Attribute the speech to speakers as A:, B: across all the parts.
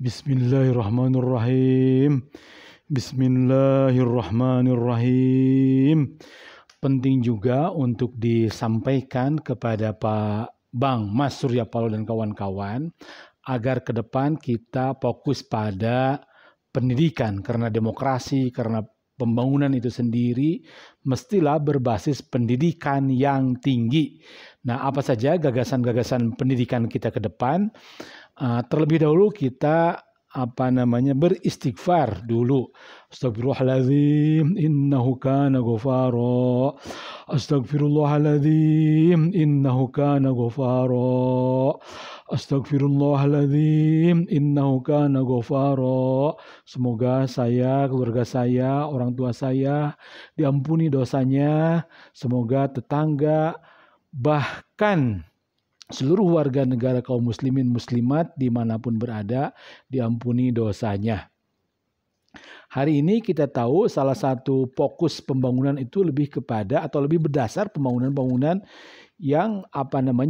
A: Bismillahirrahmanirrahim. Bismillahirrahmanirrahim. Penting juga untuk disampaikan kepada Pak Bang Mas Surya Paloh dan kawan-kawan agar ke depan kita fokus pada pendidikan, karena demokrasi, karena pembangunan itu sendiri mestilah berbasis pendidikan yang tinggi. Nah, apa saja gagasan-gagasan pendidikan kita ke depan? Terlebih dahulu kita beristighfar dulu. Astagfirullahaladzim innahu kana ghafara. Astagfirullahaladzim innahu kana ghafara. Astagfirullahaladzim innahu kana ghafara. Semoga saya, keluarga saya, orang tua saya diampuni dosanya. Semoga tetangga, bahkan seluruh warga negara kaum muslimin muslimat dimanapun berada diampuni dosanya. Hari ini kita tahu salah satu fokus pembangunan itu lebih kepada atau lebih berdasar pembangunan-pembangunan yang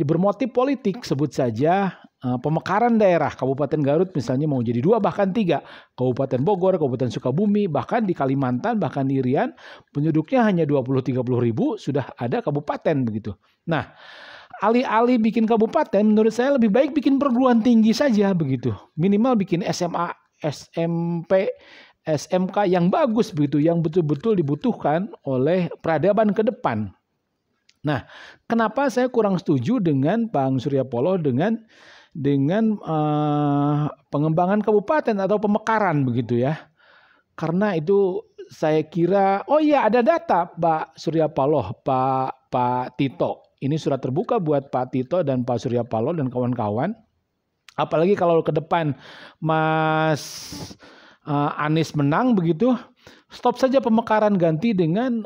A: bermotif politik. Sebut saja pemekaran daerah. Kabupaten Garut misalnya mau jadi 2 bahkan 3. Kabupaten Bogor, Kabupaten Sukabumi, bahkan di Kalimantan, bahkan di Riau penduduknya hanya 20-30 ribu sudah ada kabupaten begitu. Nah, alih-alih bikin kabupaten, menurut saya lebih baik bikin perguruan tinggi saja begitu. Minimal bikin SMA, SMP, SMK yang bagus begitu, yang betul-betul dibutuhkan oleh peradaban ke depan. Nah, kenapa saya kurang setuju dengan Bang Surya Paloh dengan pengembangan kabupaten atau pemekaran begitu ya? Karena itu saya kira, oh iya ada data Pak Surya Paloh, Pak Tito. Ini surat terbuka buat Pak Tito dan Pak Surya Paloh dan kawan-kawan. Apalagi kalau ke depan Mas Anies menang begitu, stop saja pemekaran, ganti dengan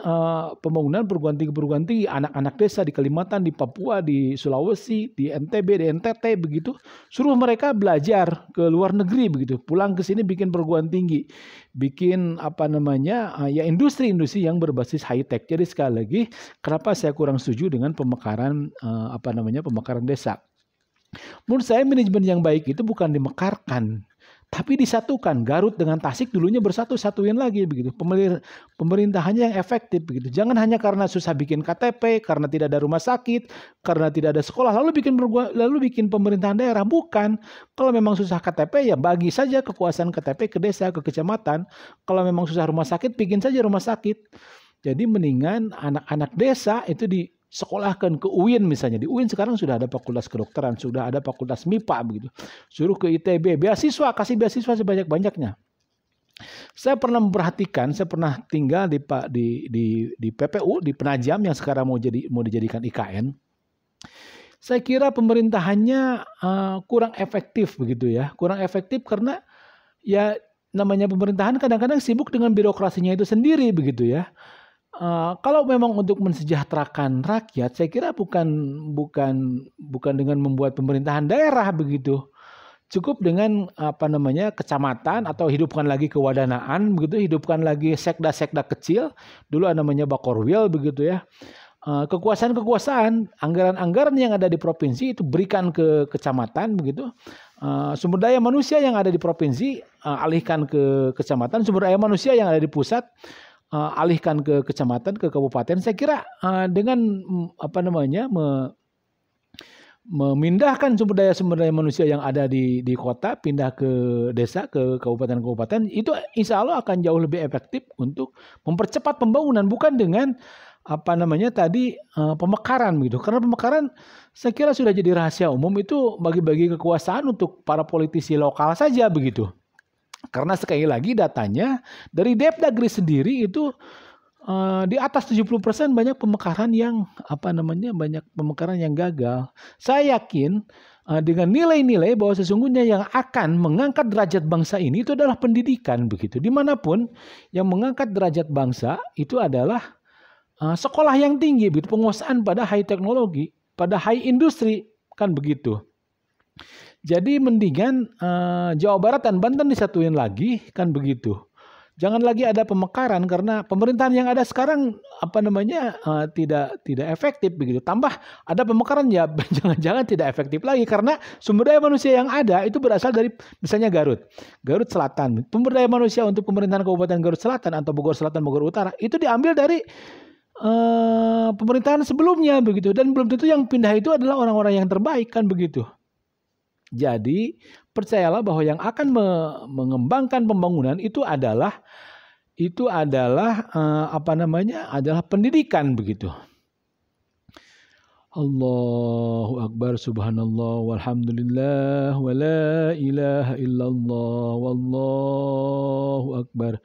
A: pembangunan perguruan tinggi anak-anak desa di Kalimantan, di Papua, di Sulawesi, di NTB, di NTT begitu. Suruh mereka belajar ke luar negeri begitu, pulang ke sini bikin perguruan tinggi, bikin industri-industri yang berbasis high tech. Jadi sekali lagi, kenapa saya kurang setuju dengan pemekaran pemekaran desa? Menurut saya manajemen yang baik itu bukan dimekarkan, tapi disatukan. Garut dengan Tasik dulunya bersatu-satuin lagi begitu. Pemerintahannya yang efektif begitu. Jangan hanya karena susah bikin KTP, karena tidak ada rumah sakit, karena tidak ada sekolah lalu bikin pemerintahan daerah. Bukan. Kalau memang susah KTP ya bagi saja kekuasaan KTP ke desa, ke kecamatan. Kalau memang susah rumah sakit, bikin saja rumah sakit. Jadi mendingan anak-anak desa itu disekolahkan ke UIN misalnya. Di UIN sekarang sudah ada fakultas kedokteran, sudah ada fakultas MIPA begitu. Suruh ke ITB, beasiswa, kasih beasiswa sebanyak-banyaknya. Saya pernah memperhatikan, saya pernah tinggal di PPU di Penajam yang sekarang mau dijadikan IKN. Saya kira pemerintahannya kurang efektif begitu ya. Kurang efektif karena ya namanya pemerintahan kadang-kadang sibuk dengan birokrasinya itu sendiri begitu ya. Kalau memang untuk mensejahterakan rakyat, saya kira bukan dengan membuat pemerintahan daerah begitu. Cukup dengan kecamatan atau hidupkan lagi kewadanaan begitu, hidupkan lagi sekda-sekda kecil. Dulu namanya Bakorwil begitu ya. Kekuasaan, anggaran-anggaran yang ada di provinsi itu berikan ke kecamatan begitu. Sumber daya manusia yang ada di provinsi alihkan ke kecamatan, sumber daya manusia yang ada di pusat alihkan ke kecamatan, ke kabupaten. Saya kira dengan memindahkan sumber daya manusia yang ada di kota pindah ke desa, ke kabupaten-kabupaten, itu insya Allah akan jauh lebih efektif untuk mempercepat pembangunan, bukan dengan pemekaran begitu. Karena pemekaran saya kira sudah jadi rahasia umum, itu bagi-bagi kekuasaan untuk para politisi lokal saja begitu. Karena sekali lagi datanya dari Depdagri sendiri itu di atas 70% banyak pemekaran yang gagal. Saya yakin dengan nilai-nilai bahwa sesungguhnya yang akan mengangkat derajat bangsa ini itu adalah pendidikan begitu. Dimanapun yang mengangkat derajat bangsa itu adalah sekolah yang tinggi begitu, penguasaan pada high teknologi, pada high industri kan begitu. Jadi mendingan Jawa Barat dan Banten disatuin lagi kan begitu. Jangan lagi ada pemekaran karena pemerintahan yang ada sekarang tidak efektif begitu. Tambah ada pemekaran ya jangan-jangan tidak efektif lagi karena sumber daya manusia yang ada itu berasal dari misalnya Garut Selatan. Sumber daya manusia untuk pemerintahan Kabupaten Garut Selatan atau Bogor Selatan, Bogor Utara itu diambil dari pemerintahan sebelumnya begitu, dan belum tentu yang pindah itu adalah orang-orang yang terbaik kan begitu. Jadi percayalah bahwa yang akan mengembangkan pembangunan itu adalah adalah pendidikan begitu. Allahu Akbar, subhanallah, walhamdulillah, wa la ilaha illallah, wallahu akbar.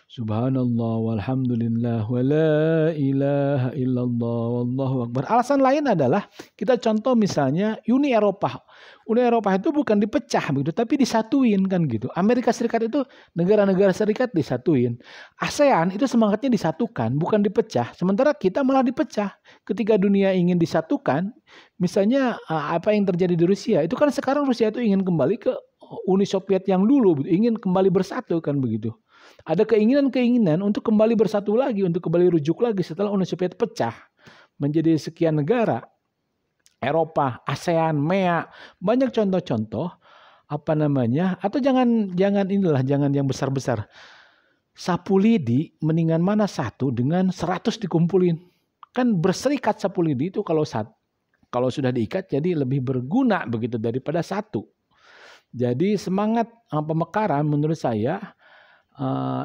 A: Subhanallah, walhamdulillah, wa la ilaha illallah, wallahu akbar. Alasan lain adalah kita contoh misalnya Uni Eropa. Uni Eropa itu bukan dipecah begitu, tapi disatuin kan gitu. Amerika Serikat itu negara-negara serikat disatuin. ASEAN itu semangatnya disatukan, bukan dipecah. Sementara kita malah dipecah. Ketika dunia ingin disatukan, misalnya apa yang terjadi di Rusia, itu kan sekarang Rusia itu ingin kembali ke Uni Soviet yang dulu, ingin kembali bersatu kan begitu. Ada keinginan-keinginan untuk kembali bersatu lagi, untuk kembali rujuk lagi setelah Uni Soviet pecah menjadi sekian negara. Eropa, ASEAN, MEA, banyak contoh-contoh atau jangan yang besar-besar. Sapu lidi mendingan mana satu dengan 100 dikumpulin. Kan berserikat sapu lidi itu kalau sudah diikat jadi lebih berguna begitu daripada satu. Jadi semangat pemekaran menurut saya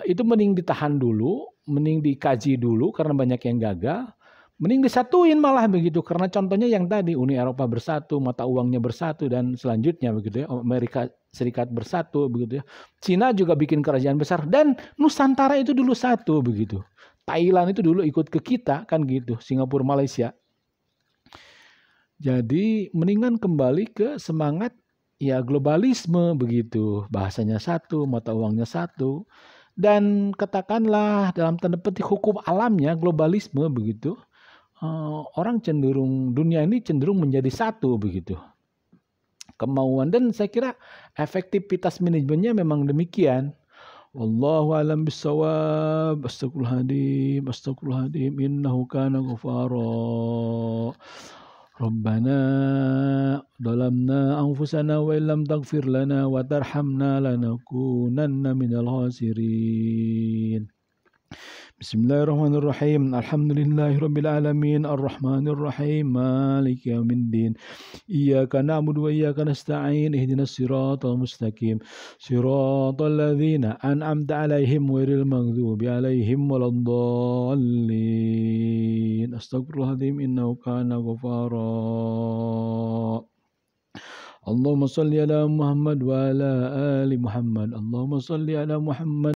A: itu mending ditahan dulu, mending dikaji dulu karena banyak yang gagal. Mending disatuin malah begitu, karena contohnya yang tadi Uni Eropa bersatu, mata uangnya bersatu, dan selanjutnya begitu ya, Amerika Serikat bersatu begitu ya. Cina juga bikin kerajaan besar, dan Nusantara itu dulu satu begitu. Thailand itu dulu ikut ke kita kan gitu, Singapura, Malaysia. Jadi mendingan kembali ke semangat ya globalisme begitu, bahasanya satu, mata uangnya satu, dan katakanlah dalam tanda petik hukum alamnya globalisme begitu. Dunia ini cenderung menjadi satu begitu kemauan, dan saya kira efektivitas manajemennya memang demikian. Wallahu a'lam bishawab. Astagfirullahaladzim innahu kana ghafara. Rabbana zalamna anfusana wa illam taghfir lana wa tarhamna lanakunanna minal khasirin. Bismillahirrahmanirrahim. Alhamdulillahirabbil alamin arrahmanir rahim maliki yaumiddin. Iyyaka na'budu wa iyyaka nasta'in ihdinas siratal mustaqim. Siratal ladzina an'amta 'alaihim ghairil maghdubi 'alaihim waladdallin. Astaghfirullahaladzim innahu kana ghafara. Allahumma salli ala Muhammad wa ala ali Muhammad. Allahumma salli ala Muhammad